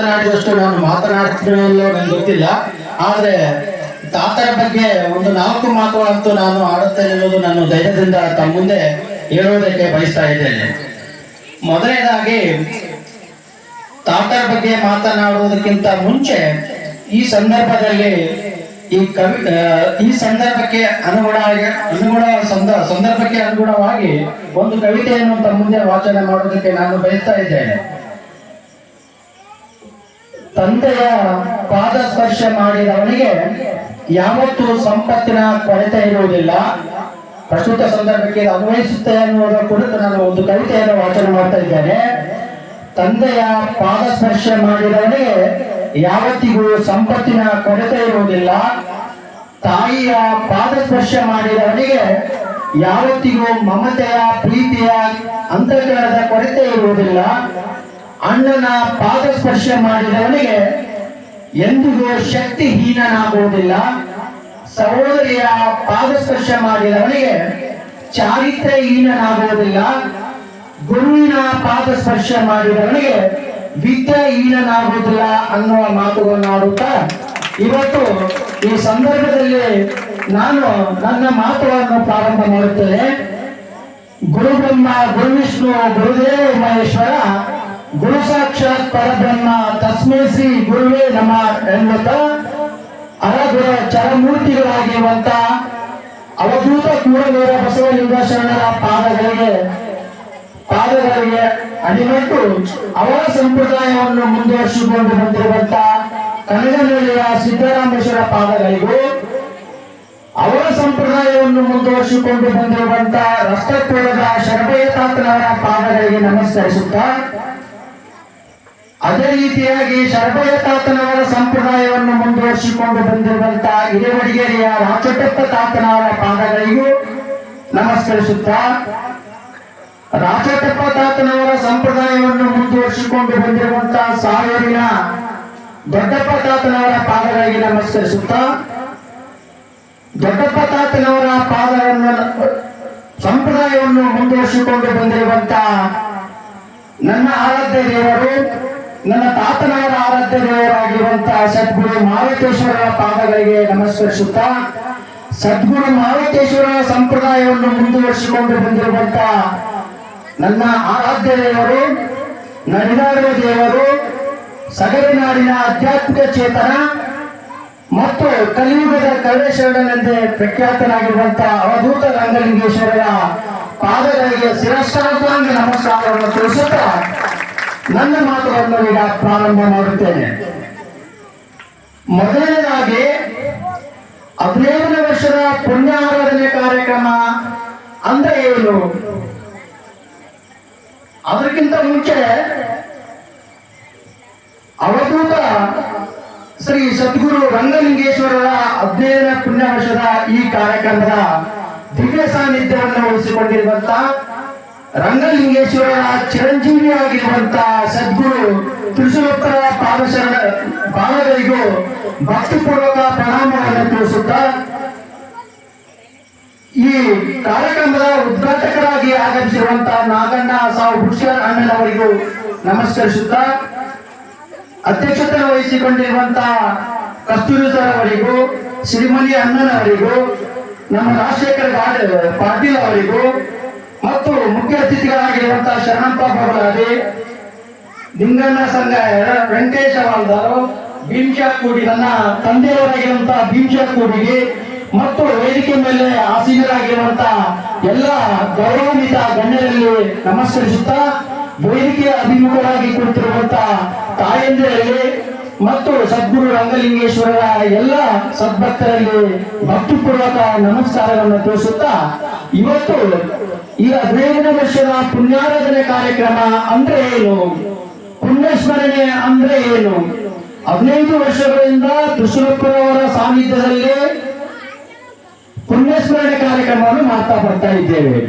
ಮಾತನಾಡಿದಷ್ಟು ನಾನು ಮಾತನಾಡ್ತೀನೋ ನನಗೆ ಗೊತ್ತಿಲ್ಲ. ಆದರೆ ತಾತರ ಬಗ್ಗೆ ಒಂದು 4 ಮಾತುಗಳಂತೂ ನಾನು ಆಡುತ್ತೇನೆ ಅನ್ನೋದು ನಾನು ಧೈರ್ಯದಿಂದ ತಮ್ಮ ಮುಂದೆ ಹೇಳುವುದಕ್ಕೆ ಬಯಸ್ತಾ ಇದ್ದೇನೆ. ಮೊದಲನೇದಾಗಿ ತಾತರ ಬಗ್ಗೆ ಮಾತನಾಡುವುದಕ್ಕಿಂತ ಮುಂಚೆ ಈ ಸಂದರ್ಭದಲ್ಲಿ ಈ ಸಂದರ್ಭಕ್ಕೆ ಸಂದರ್ಭಕ್ಕೆ ಅನುಗುಣವಾಗಿ ಒಂದು ಕವಿತೆಯನ್ನು ತಮ್ಮ ಮುಂದೆ ವಾಚನ ಮಾಡುವುದಕ್ಕೆ ನಾನು ಬಯಸ್ತಾ ಇದ್ದೇನೆ. ತಂದೆಯ ಪಾದ ಸ್ಪರ್ಶ ಮಾಡಿದವನಿಗೆ ಯಾವತ್ತೂ ಸಂಪತ್ತಿನ ಕೊರತೆ ಇರುವುದಿಲ್ಲ. ಪ್ರಸ್ತುತ ಸಂದರ್ಭಕ್ಕೆ ಅನ್ವಯಿಸುತ್ತೆ ಅನ್ನುವುದರ ಕುರಿತು ನಾನು ಒಂದು ಕವಿತೆಯನ್ನು ವಾಚನ ಮಾಡ್ತಾ ಇದ್ದೇನೆ. ತಂದೆಯ ಪಾದ ಸ್ಪರ್ಶ ಮಾಡಿದವನಿಗೆ ಯಾವತ್ತಿಗೂ ಸಂಪತ್ತಿನ ಕೊರತೆ ಇರುವುದಿಲ್ಲ. ತಾಯಿಯ ಪಾದ ಸ್ಪರ್ಶ ಮಾಡಿದವನಿಗೆ ಯಾವತ್ತಿಗೂ ಮಮತೆಯ ಪ್ರೀತಿಯ ಅಂತರ್ಗತದ ಕೊರತೆ ಇರುವುದಿಲ್ಲ. ಅಣ್ಣನ ಪಾದ ಸ್ಪರ್ಶ ಮಾಡಿದವನಿಗೆ ಎಂದಿಗೂ ಶಕ್ತಿಹೀನನಾಗುವುದಿಲ್ಲ. ಸಹೋದರಿಯ ಪಾದ ಸ್ಪರ್ಶ ಮಾಡಿದವನಿಗೆ ಚಾರಿತ್ರ್ಯಹೀನನಾಗುವುದಿಲ್ಲ. ಗುರುವಿನ ಪಾದ ಸ್ಪರ್ಶ ಮಾಡಿದವನಿಗೆ ವಿದ್ಯಾಹೀನನಾಗುವುದಿಲ್ಲ ಅನ್ನುವ ಮಾತುಗಳನ್ನಾಡುತ್ತಾ ಇವತ್ತು ಈ ಸಂದರ್ಭದಲ್ಲಿ ನಾನು ನನ್ನ ಮಾತುಗಳನ್ನು ಪ್ರಾರಂಭ ಮಾಡುತ್ತೇನೆ. ಗುರು ಬ್ರಹ್ಮ ಗುರು ವಿಷ್ಣು ಗುರುದೇವ ಮಹೇಶ್ವರ ಗುರು ಸಾಕ್ಷಾತ್ ಪರಬ್ರಹ್ಮ ತಸ್ಮೈ ಶ್ರೀ ಗುರುವೇ ನಮಃ ಎನ್ನುತ್ತಾ ಅರಗುರ ಚರಮೂರ್ತಿಗಳಾಗಿರುವಂತ ಅವಧೂತ ಕೂಡಲೂರ ಬಸವಲಿಂಗ ಶರಣರ ಪಾದಗಳಿಗೆ ಅಣಿಮಟ್ಟು ಅವರ ಸಂಪ್ರದಾಯವನ್ನು ಮುಂದುವರಿಸಿಕೊಂಡು ಬಂದಿರುವಂತ ಕನಗನಹಳ್ಳಿಯ ಸಿದ್ದರಾಮೇಶ್ವರ ಪಾದಗಳಿಗೂ ಅವರ ಸಂಪ್ರದಾಯವನ್ನು ಮುಂದುವರಿಸಿಕೊಂಡು ಬಂದಿರುವಂತ ರಸ್ತೆಪೂರದ ಶರಭಯ್ಯ ತಾತನವರ ಪಾದಗಳಿಗೆ ನಮಸ್ಕರಿಸುತ್ತಾ, ಅದೇ ರೀತಿಯಾಗಿ ಶರಭಯ್ಯ ತಾತನವರ ಸಂಪ್ರದಾಯವನ್ನು ಮುಂದುವರಿಸಿಕೊಂಡು ಬಂದಿರುವಂತ ಹಿರೇವಡಿಗೇರಿಯ ರಾಚೋಟಪ್ಪ ತಾತನವರ ಪಾದಗಳಿಗೂ ನಮಸ್ಕರಿಸುತ್ತಾ, ರಾಚೋಟಪ್ಪ ತಾತನವರ ಸಂಪ್ರದಾಯವನ್ನು ಮುಂದುವರಿಸಿಕೊಂಡು ಬಂದಿರುವಂತಹ ಸಾಲೂರಿನ ದೊಡ್ಡಪ್ಪ ತಾತನವರ ಪಾದಗಳಿಗೆ ನಮಸ್ಕರಿಸುತ್ತಾ, ದೊಡ್ಡಪ್ಪ ತಾತನವರ ಪಾದವನ್ನು ಸಂಪ್ರದಾಯವನ್ನು ಮುಂದುವರಿಸಿಕೊಂಡು ಬಂದಿರುವಂತಹ ನನ್ನ ಆರಾಧ್ಯ ದೇವರು, ನನ್ನ ತಾತನವರ ಆರಾಧ್ಯ ದೇವರಾಗಿರುವಂತಹ ಸದ್ಗುರು ಮಾರುತೇಶ್ವರರ ಪಾದಗಳಿಗೆ ನಮಸ್ಕರಿಸುತ್ತಾ, ಸದ್ಗುರು ಮಾರುತೇಶ್ವರರ ಸಂಪ್ರದಾಯವನ್ನು ಮುಂದುವರಿಸಿಕೊಂಡು ಬಂದಿರುವಂತಹ ನನ್ನ ಆರಾಧ್ಯ ದೇವರು, ನಡೆದಾಡುವ ದೇವರು, ಸಗರನಾಡಿನ ಆಧ್ಯಾತ್ಮಿಕ ಚೇತನ ಮತ್ತು ಕಲಿಯುಗದ ಕರುಣೇಶ್ವರನೆಂದೇ ಪ್ರಖ್ಯಾತನಾಗಿರುವಂತಹ ಅವಧೂತ ರಂಗಲಿಂಗೇಶ್ವರರ ಪಾದಗಳಿಗೆ ಶಿರಸ್ಸಾಷ್ಟಾಂಗ ನಮಸ್ಕಾರವನ್ನು ತಿಳಿಸುತ್ತಾ ನನ್ನ ಮಾತುಗಳನ್ನು ಈಗ ಪ್ರಾರಂಭ ಮಾಡುತ್ತೇನೆ. ಮೊದಲನೇದಾಗಿ 15ನೇ ವರ್ಷದ ಪುಣ್ಯಾರಾಧನೆ ಕಾರ್ಯಕ್ರಮ ಅಂದ್ರೆ ಏನು? ಅದಕ್ಕಿಂತ ಮುಂಚೆ ಅವಧೂತ ಶ್ರೀ ಸದ್ಗುರು ರಂಗಲಿಂಗೇಶ್ವರರ 15ನೇ ಪುಣ್ಯ ವರ್ಷದ ಈ ಕಾರ್ಯಕ್ರಮದ ದಿವ್ಯ ಸಾನ್ನಿಧ್ಯವನ್ನು ವಹಿಸಿಕೊಂಡಿರುವಂತ ರಂಗಲಿಂಗೇಶ್ವರರ ಚಿರಂಜೀವಿಯಾಗಿರುವಂತಹ ಸದ್ಗುರು ತ್ರಿಶೂಲೋತ್ತರ ಪಾದಗಳಿಗೂ ಭಕ್ತಿಪೂರ್ವಕ ಪ್ರಣಾಮವನ್ನು ತಿಳಿಸುತ್ತಾ, ಈ ಕಾರ್ಯಕ್ರಮದ ಉದ್ಘಾಟಕರಾಗಿ ಆಗಮಿಸಿರುವಂತಹ ನಾಗಣ್ಣ ಸಾವು ಹುಷಾರ್ ಅಣ್ಣನವರಿಗೂ ನಮಸ್ಕರಿಸುತ್ತಾ, ಅಧ್ಯಕ್ಷತೆ ವಹಿಸಿಕೊಂಡಿರುವಂತಹ ಕಸ್ತೂರಿ ಸರ್ ಅವರಿಗೂ, ಶ್ರೀಮನಿ ಅಣ್ಣನವರಿಗೂ, ನಮ್ಮ ರಾಜಶೇಖರ್ ಪಾಟೀಲ್ ಅವರಿಗೂ ಮತ್ತು ಮುಖ್ಯ ಅತಿಥಿಗಳಾಗಿರುವಂತಹ ಶರಣಪ್ಪ ಬಬಲಾದಿ, ಲಿಂಗಣ್ಣ ಸಂಘ ವೆಂಕಟೇಶ ವಾಲ್ದಾರು, ಭೀಮಶಾ ಕೂಡಿ, ನನ್ನ ತಂದೆಯವರಾಗಿರುವಂತಹ ಭೀಮಶಾ ಕೂಡಿಗೆ ಮತ್ತು ವೇದಿಕೆ ಮೇಲೆ ಆಸೀನರಾಗಿರುವಂತಹ ಎಲ್ಲ ಗೌರವಾನ್ವಿತ ಗಣ್ಯರಲ್ಲಿ ನಮಸ್ಕರಿಸುತ್ತಾ, ವೇದಿಕೆಯ ಅಭಿಮುಖರಾಗಿ ಕುಳಿತಿರುವಂತಹ ತಾಯಂದಿರಲ್ಲಿ ಮತ್ತು ಸದ್ಗುರು ರಂಗಲಿಂಗೇಶ್ವರರ ಎಲ್ಲ ಸದ್ಭಕ್ತರಲ್ಲಿ ಭಕ್ತಿಪೂರ್ವಕ ನಮಸ್ಕಾರವನ್ನು ತಿಳಿಸುತ್ತಾ, ಇವತ್ತು ಈ 15ನೇ ವರ್ಷದ ಪುಣ್ಯಾರಾಧನೆ ಕಾರ್ಯಕ್ರಮ ಅಂದ್ರೆ ಏನು, ಪುಣ್ಯಸ್ಮರಣೆ ಅಂದ್ರೆ ಏನು? 15 ವರ್ಷಗಳಿಂದ ತ್ರಿಶೂಲಪುರವರ ಸಾನ್ನಿಧ್ಯದಲ್ಲಿ ಪುಣ್ಯಸ್ಮರಣೆ ಕಾರ್ಯಕ್ರಮವನ್ನು ಮಾಡ್ತಾ ಬರ್ತಾ ಇದ್ದೇವೆ.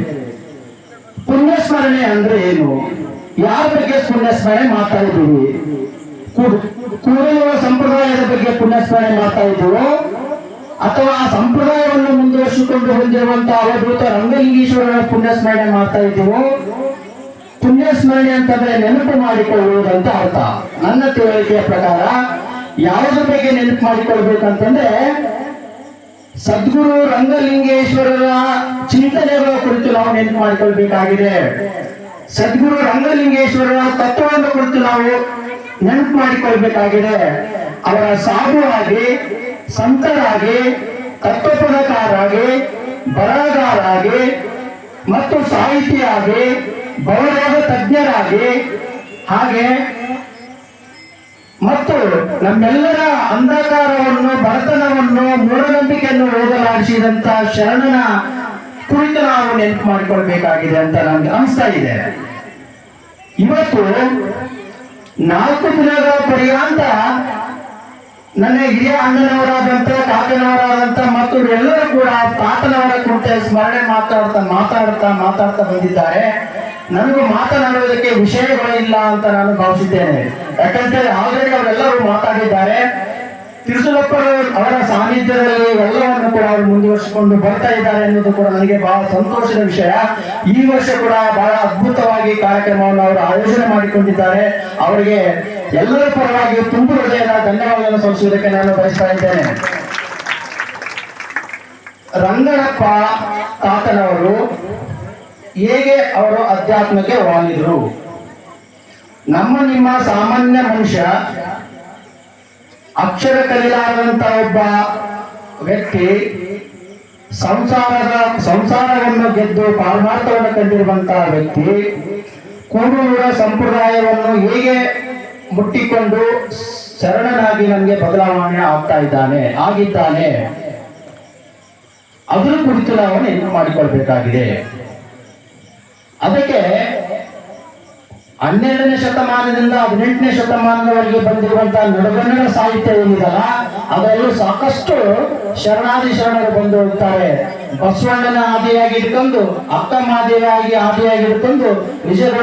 ಪುಣ್ಯಸ್ಮರಣೆ ಅಂದ್ರೆ ಏನು? ಯಾರ ಬಗ್ಗೆ ಪುಣ್ಯಸ್ಮರಣೆ ಮಾಡ್ತಾ ಇದ್ದೀವಿ? ಕೂಡಲುವ ಸಂಪ್ರದಾಯದ ಬಗ್ಗೆ ಪುಣ್ಯಸ್ಮರಣೆ ಮಾಡ್ತಾ ಇದ್ದೀವೋ ಅಥವಾ ಆ ಸಂಪ್ರದಾಯವನ್ನು ಮುಂದುವರಿಸಿಕೊಂಡು ಬಂದಿರುವಂತಹ ಅವಧೂತ ರಂಗಲಿಂಗೇಶ್ವರರ ಪುಣ್ಯಸ್ಮರಣೆ ಮಾಡ್ತಾ ಇದ್ದೀವೋ ಪುಣ್ಯ ಸ್ಮರಣೆ ಅಂತಂದ್ರೆ ನೆನಪು ಮಾಡಿಕೊಳ್ಳುವುದಂತ ಅರ್ಥ. ನನ್ನ ತಿಳುವಳಿಕೆಯ ಪ್ರಕಾರ ಯಾವುದ್ರ ಬಗ್ಗೆ ನೆನಪು ಮಾಡಿಕೊಳ್ಬೇಕಂತಂದ್ರೆ ಸದ್ಗುರು ರಂಗಲಿಂಗೇಶ್ವರರ ಚಿಂತನೆಗಳ ಕುರಿತು ನಾವು ನೆನಪು ಮಾಡಿಕೊಳ್ಬೇಕಾಗಿದೆ. ಸದ್ಗುರು ರಂಗಲಿಂಗೇಶ್ವರರ ತತ್ವವನ್ನು ಕುರಿತು ನಾವು ನೆನಪು ಮಾಡಿಕೊಳ್ಬೇಕಾಗಿದೆ. ಅವರ ಸಾಧುವಾಗಿ, ಸಂತರಾಗಿ, ತತ್ವಪದಕಾರಾಗಿ, ಬರಹಗಾರರಾಗಿ ಮತ್ತು ಸಾಹಿತಿಯಾಗಿ, ಬಹುರೋಗ ತಜ್ಞರಾಗಿ, ಹಾಗೆ ಮತ್ತು ನಮ್ಮೆಲ್ಲರ ಅಂಧಕಾರವನ್ನು, ಬಡತನವನ್ನು, ಮೂಢನಂಬಿಕೆಯನ್ನು ಹೋಗಲಾಡಿಸಿದಂತ ಶರಣನ ಕುರಿತು ನಾವು ನೆನಪು ಮಾಡಿಕೊಳ್ಬೇಕಾಗಿದೆ ಅಂತ ನಮ್ಗೆ ಅನಿಸ್ತಾ ಇದೆ. ಇವತ್ತು 4 ದಿನಗಳ ಪರ್ಯಂತ ನನ್ನ ಹಿರಿಯ ಅಣ್ಣನವರಾದಂತ, ಕಾಕನವರಾದಂತ ಮತ್ತು ಎಲ್ಲರೂ ಕೂಡ ತಾತನವರ ಕುರಿತು ಸ್ಮರಣೆ ಮಾತಾಡ್ತಾ ಬಂದಿದ್ದಾರೆ. ನನಗೂ ಮಾತನಾಡುವುದಕ್ಕೆ ವಿಷಯಗಳಿಲ್ಲ ಅಂತ ನಾನು ಭಾವಿಸಿದ್ದೇನೆ. ಯಾಕಂದ್ರೆ ಆಲ್ರೆಡಿ ಅವರೆಲ್ಲರೂ ಮಾತಾಡಿದ್ದಾರೆ. ತಿರುಸುಲಪ್ಪರು ಅವರ ಸಾನ್ನಿಧ್ಯದಲ್ಲಿ ಎಲ್ಲವನ್ನು ಕೂಡ ಅವರು ಮುಂದುವರಿಸಿಕೊಂಡು ಬರ್ತಾ ಇದ್ದಾರೆ ಅನ್ನೋದು ಕೂಡ ನನಗೆ ಬಹಳ ಸಂತೋಷದ ವಿಷಯ. ಈ ವರ್ಷ ಕೂಡ ಬಹಳ ಅದ್ಭುತವಾಗಿ ಕಾರ್ಯಕ್ರಮವನ್ನು ಅವರು ಆಯೋಜನೆ ಮಾಡಿಕೊಂಡಿದ್ದಾರೆ. ಅವರಿಗೆ ಎಲ್ಲರ ಪರವಾಗಿ ತುಂಬು ಹೃದಯದ ಧನ್ಯವಾದಗಳನ್ನು ಸಲ್ಲಿಸುವುದಕ್ಕೆ ನಾನು ಬಯಸ್ತಾ ಇದ್ದೇನೆ. ರಂಗನಪ್ಪ ತಾತನವರು ಹೇಗೆ ಅವರು ಅಧ್ಯಾತ್ಮಕ್ಕೆ ವಾಲಿದ್ರು? ನಿಮ್ಮ ಸಾಮಾನ್ಯ ಮನುಷ್ಯ, ಅಕ್ಷರ ಕಲಿಲಾರದಂತ ಒಬ್ಬ ವ್ಯಕ್ತಿ, ಸಂಸಾರವನ್ನು ಗೆದ್ದು ಪಾರಮಾರ್ಥವನ್ನು ಕಂಡಿರುವಂತಹ ವ್ಯಕ್ತಿ, ಕೂಡೂರ ಸಂಪ್ರದಾಯವನ್ನು ಹೇಗೆ ಮುಟ್ಟಿಕೊಂಡು ಶರಣನಾಗಿ ನಮಗೆ ಬದಲಾವಣೆ ಆಗಿದ್ದಾನೆ, ಅದರ ಕುರಿತು ನಾವು ನೆನಪು ಮಾಡಿಕೊಳ್ಬೇಕಾಗಿದೆ. ಅದಕ್ಕೆ 12ನೇ ಶತಮಾನದಿಂದ 18ನೇ ಶತಮಾನದವರೆಗೆ ಬಂದಿರುವಂತಹ ನಡುಗನ್ನಡ ಸಾಹಿತ್ಯ ಏನಿದಲ್ಲ, ಅದರಲ್ಲೂ ಸಾಕಷ್ಟು ಶರಣಾದಿ ಶರಣರು ಬಂದು ಹೋಗ್ತಾರೆ. ಬಸವಣ್ಣನ ಆದಿಯಾಗಿ ಇಟ್ಕೊಂಡು, ಅಕ್ಕ ಮಾದೇವಿಯಾಗಿ ಆದಿಯಾಗಿ ಇಟ್ಕೊಂಡು, ವಿಜಯ